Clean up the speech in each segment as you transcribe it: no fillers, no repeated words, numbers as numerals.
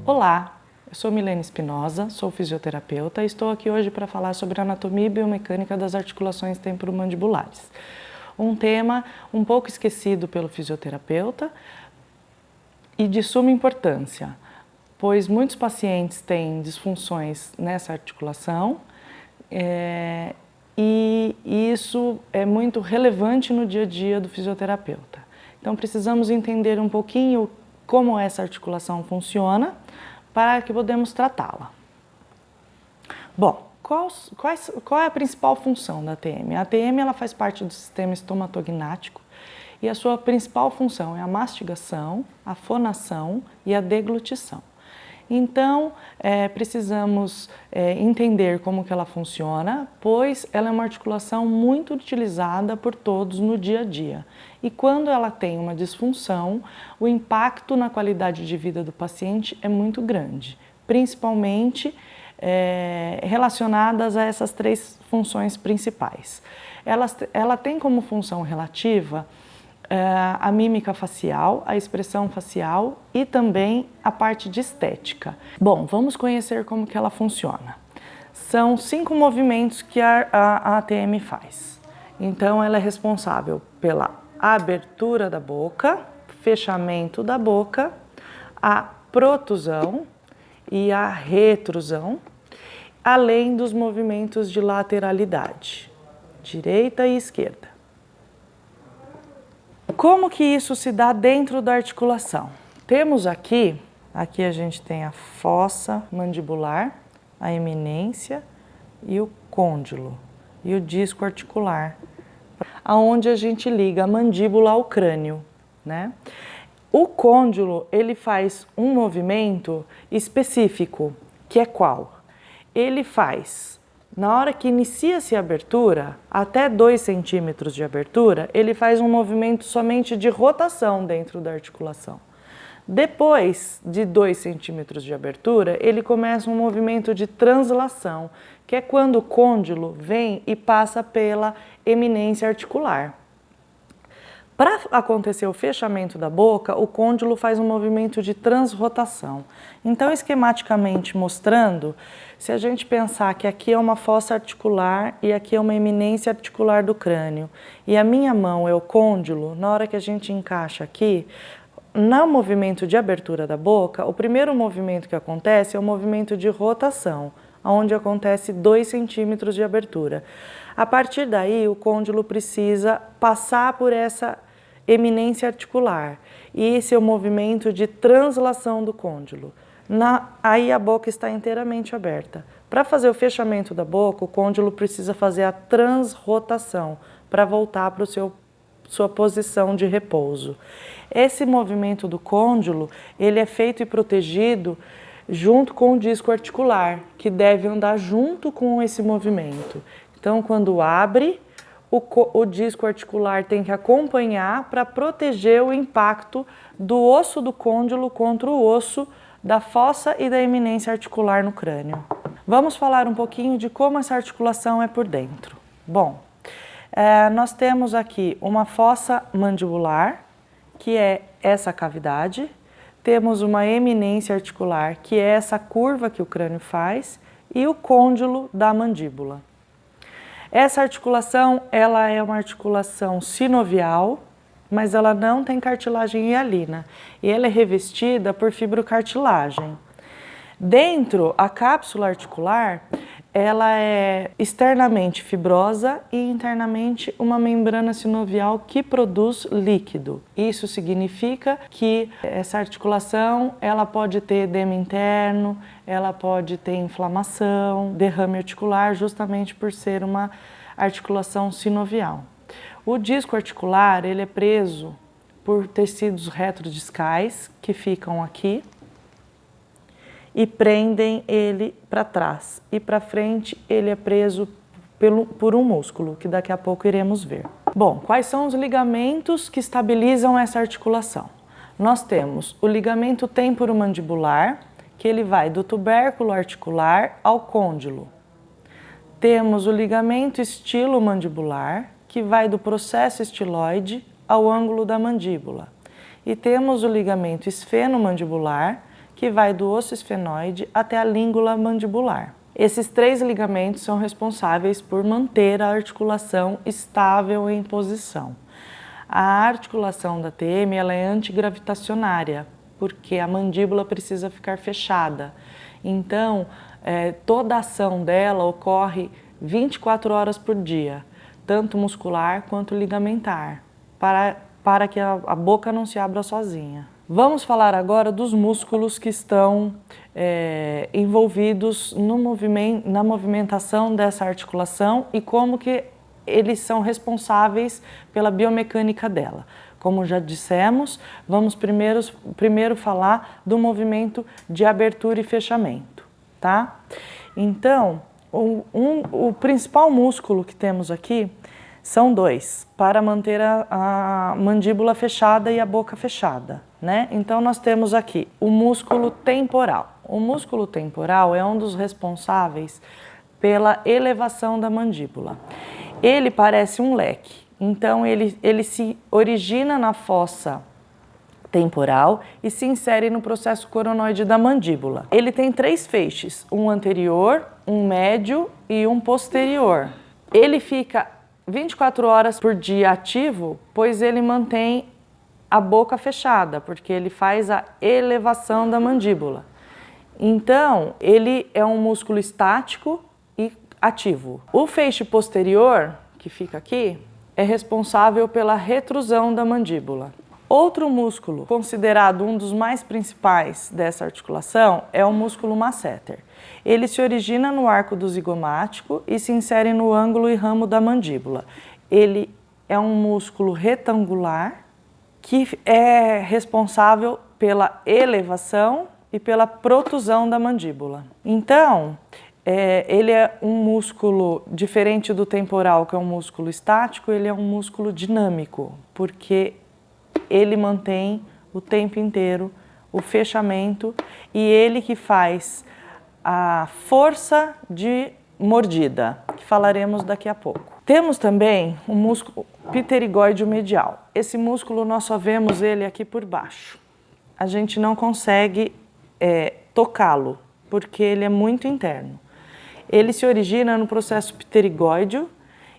Olá, eu sou Milene Espinosa, sou fisioterapeuta e estou aqui hoje para falar sobre a anatomia e biomecânica das articulações temporomandibulares. Um tema um pouco esquecido pelo fisioterapeuta e de suma importância, pois muitos pacientes têm disfunções nessa articulação e isso é muito relevante no dia a dia do fisioterapeuta. Então precisamos entender um pouquinho como essa articulação funciona para que podemos tratá-la. Bom, qual é a principal função da ATM? A ATM ela faz parte do sistema estomatognático e a sua principal função é a mastigação, a fonação e a deglutição. Então, precisamos entender como que ela funciona, pois ela é uma articulação muito utilizada por todos no dia a dia. E quando ela tem uma disfunção, o impacto na qualidade de vida do paciente é muito grande, principalmente relacionadas a essas três funções principais. Ela tem como função relativa a mímica facial, a expressão facial e também a parte de estética. Bom, vamos conhecer como que ela funciona. São 5 movimentos que a ATM faz. Então, ela é responsável pela abertura da boca, fechamento da boca, a protusão e a retrusão, além dos movimentos de lateralidade, direita e esquerda. Como que isso se dá dentro da articulação? Temos aqui a gente tem a fossa mandibular, a eminência e o côndilo e o disco articular, aonde a gente liga a mandíbula ao crânio, né? O côndilo, ele faz um movimento específico, que é qual? Ele faz, na hora que inicia-se a abertura, até 2 centímetros de abertura, ele faz um movimento somente de rotação dentro da articulação. Depois de 2 centímetros de abertura, ele começa um movimento de translação, que é quando o côndilo vem e passa pela eminência articular. Para acontecer o fechamento da boca, o côndilo faz um movimento de transrotação. Então, esquematicamente mostrando, se a gente pensar que aqui é uma fossa articular e aqui é uma eminência articular do crânio, e a minha mão é o côndilo, na hora que a gente encaixa aqui, no movimento de abertura da boca, o primeiro movimento que acontece é o movimento de rotação, onde acontece 2 centímetros de abertura. A partir daí, o côndilo precisa passar por essa eminência articular, e esse é o movimento de translação do côndilo. Aí a boca está inteiramente aberta. Para fazer o fechamento da boca, o côndilo precisa fazer a transrotação para voltar para sua posição de repouso. Esse movimento do côndilo, ele é feito e protegido junto com o disco articular, que deve andar junto com esse movimento. Então, quando abre, o disco articular tem que acompanhar para proteger o impacto do osso do côndilo contra o osso da fossa e da eminência articular no crânio. Vamos falar um pouquinho de como essa articulação é por dentro. Bom, nós temos aqui uma fossa mandibular, que é essa cavidade, temos uma eminência articular, que é essa curva que o crânio faz, e o côndilo da mandíbula. Essa articulação, ela é uma articulação sinovial, mas ela não tem cartilagem hialina e ela é revestida por fibrocartilagem. Dentro, a cápsula articular, ela é externamente fibrosa e internamente uma membrana sinovial que produz líquido. Isso significa que essa articulação, ela pode ter edema interno, ela pode ter inflamação, derrame articular, justamente por ser uma articulação sinovial. O disco articular, ele é preso por tecidos retrodiscais que ficam aqui e prendem ele para trás. E para frente ele é preso por um músculo, que daqui a pouco iremos ver. Bom, quais são os ligamentos que estabilizam essa articulação? Nós temos o ligamento temporomandibular, que ele vai do tubérculo articular ao côndilo. Temos o ligamento estilomandibular, que vai do processo estiloide ao ângulo da mandíbula. E temos o ligamento esfenomandibular, que vai do osso esfenoide até a língula mandibular. Esses 3 ligamentos são responsáveis por manter a articulação estável em posição. A articulação da TM ela é antigravitacionária, porque a mandíbula precisa ficar fechada. Então, toda a ação dela ocorre 24 horas por dia, tanto muscular quanto ligamentar, para que a boca não se abra sozinha. Vamos falar agora dos músculos que estão envolvidos na movimentação dessa articulação e como que eles são responsáveis pela biomecânica dela. Como já dissemos, vamos primeiro falar do movimento de abertura e fechamento, tá? Então, o principal músculo que temos aqui são 2, para manter a mandíbula fechada e a boca fechada, né? Então, nós temos aqui o músculo temporal. O músculo temporal é um dos responsáveis pela elevação da mandíbula. Ele parece um leque, então ele se origina na fossa temporal e se insere no processo coronoide da mandíbula. Ele tem 3 feixes, um anterior, um médio e um posterior. Ele fica 24 horas por dia ativo, pois ele mantém a boca fechada, porque ele faz a elevação da mandíbula. Então, ele é um músculo estático e ativo. O feixe posterior, que fica aqui, é responsável pela retrusão da mandíbula. Outro músculo, considerado um dos mais principais dessa articulação, é o músculo masseter. Ele se origina no arco do zigomático e se insere no ângulo e ramo da mandíbula. Ele é um músculo retangular que é responsável pela elevação e pela protusão da mandíbula. Então, ele é um músculo diferente do temporal, que é um músculo estático, ele é um músculo dinâmico, porque ele mantém o tempo inteiro o fechamento e ele que faz a força de mordida, que falaremos daqui a pouco. Temos também o músculo pterigóide medial. Esse músculo nós só vemos ele aqui por baixo. A gente não consegue tocá-lo, porque ele é muito interno. Ele se origina no processo pterigóideo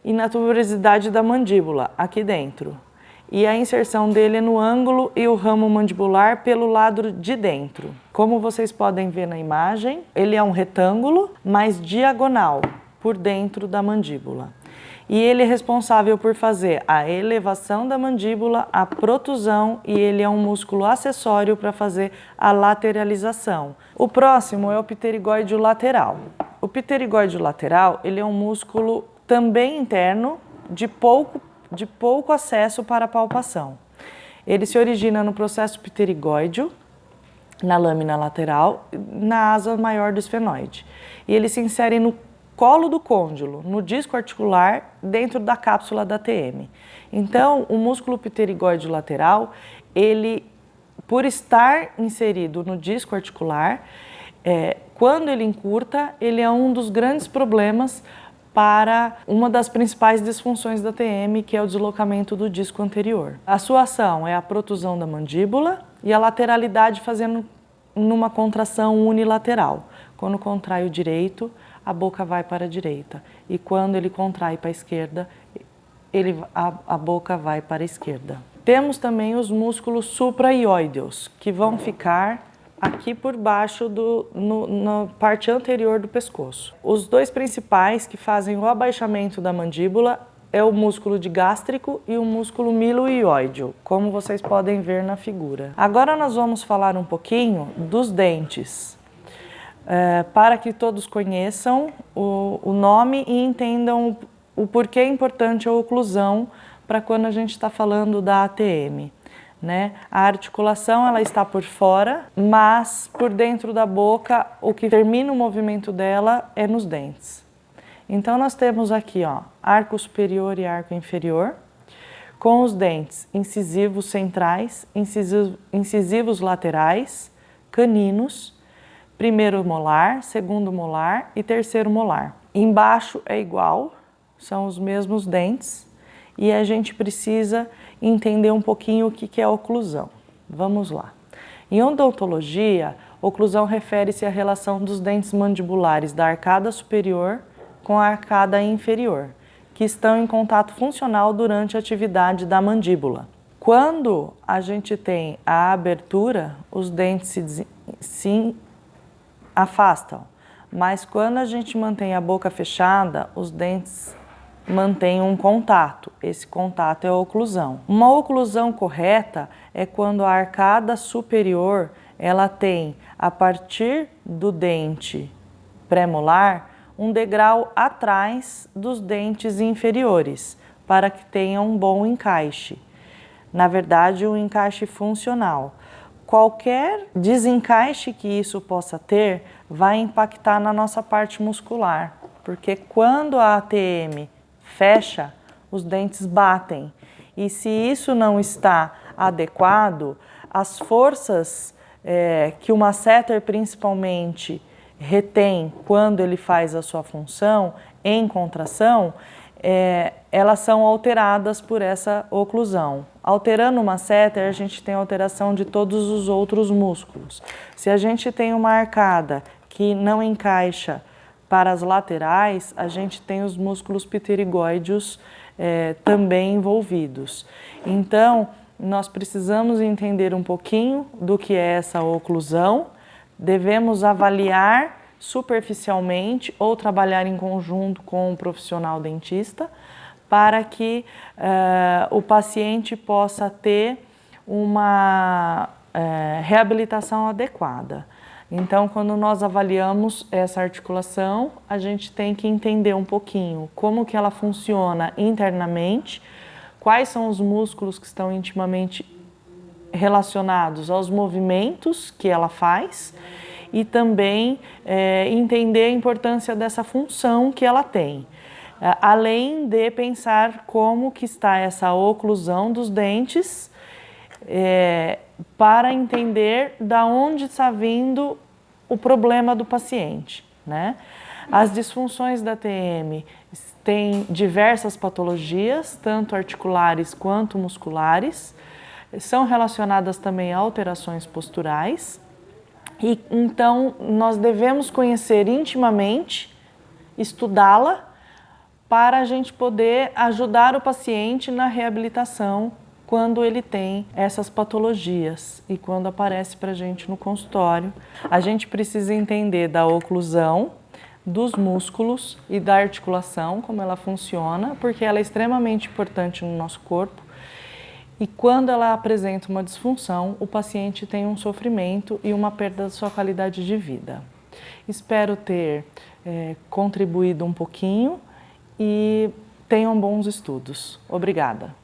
e na tuberosidade da mandíbula, aqui dentro. E a inserção dele é no ângulo e o ramo mandibular pelo lado de dentro. Como vocês podem ver na imagem, ele é um retângulo, mas diagonal, por dentro da mandíbula. E ele é responsável por fazer a elevação da mandíbula, a protusão, e ele é um músculo acessório para fazer a lateralização. O próximo é o pterigóide lateral. O pterigóide lateral, ele é um músculo também interno, de pouco acesso para a palpação. Ele se origina no processo pterigóideo, na lâmina lateral, na asa maior do esfenoide. E ele se insere no colo do côndilo, no disco articular, dentro da cápsula da TM. Então, o músculo pterigóide lateral, ele, por estar inserido no disco articular, quando ele encurta, ele é um dos grandes problemas para uma das principais disfunções da TM, que é o deslocamento do disco anterior. A sua ação é a protusão da mandíbula e a lateralidade fazendo numa contração unilateral. Quando contrai o direito, a boca vai para a direita. E quando ele contrai para a esquerda, a boca vai para a esquerda. Temos também os músculos supraioideus, que vão ficar aqui por baixo, na parte anterior do pescoço. Os 2 principais que fazem o abaixamento da mandíbula é o músculo digástrico e o músculo miloioideo, como vocês podem ver na figura. Agora nós vamos falar um pouquinho dos dentes, para que todos conheçam o nome e entendam o porquê é importante a oclusão para quando a gente está falando da ATM. Né? A articulação ela está por fora, mas por dentro da boca, o que termina o movimento dela é nos dentes. Então nós temos aqui, ó, arco superior e arco inferior, com os dentes incisivos centrais, incisivos laterais, caninos, primeiro molar, segundo molar e terceiro molar. Embaixo é igual, são os mesmos dentes, e a gente precisa entender um pouquinho o que é oclusão. Vamos lá. Em odontologia, oclusão refere-se à relação dos dentes mandibulares da arcada superior com a arcada inferior, que estão em contato funcional durante a atividade da mandíbula. Quando a gente tem a abertura, os dentes se afastam, mas quando a gente mantém a boca fechada, os dentes mantêm um contato. Esse contato é a oclusão. Uma oclusão correta é quando a arcada superior ela tem, a partir do dente pré-molar, um degrau atrás dos dentes inferiores, para que tenha um bom encaixe. Na verdade, um encaixe funcional. Qualquer desencaixe que isso possa ter vai impactar na nossa parte muscular, porque quando a ATM fecha, os dentes batem. E se isso não está adequado, as forças que o masseter principalmente retém quando ele faz a sua função em contração, elas são alteradas por essa oclusão. Alterando o masseter, a gente tem alteração de todos os outros músculos. Se a gente tem uma arcada que não encaixa para as laterais, a gente tem os músculos pterigóideos também envolvidos. Então, nós precisamos entender um pouquinho do que é essa oclusão, devemos avaliar superficialmente ou trabalhar em conjunto com um profissional dentista para que o paciente possa ter uma reabilitação adequada. Então, quando nós avaliamos essa articulação, a gente tem que entender um pouquinho como que ela funciona internamente, quais são os músculos que estão intimamente relacionados aos movimentos que ela faz e também entender a importância dessa função que ela tem. Além de pensar como que está essa oclusão dos dentes, para entender da onde está vindo o problema do paciente, né? As disfunções da TM têm diversas patologias, tanto articulares quanto musculares, são relacionadas também a alterações posturais, e então nós devemos conhecer intimamente, estudá-la, para a gente poder ajudar o paciente na reabilitação quando ele tem essas patologias e quando aparece para a gente no consultório. A gente precisa entender da oclusão, dos músculos e da articulação, como ela funciona, porque ela é extremamente importante no nosso corpo. E quando ela apresenta uma disfunção, o paciente tem um sofrimento e uma perda da sua qualidade de vida. Espero ter contribuído um pouquinho e tenham bons estudos. Obrigada.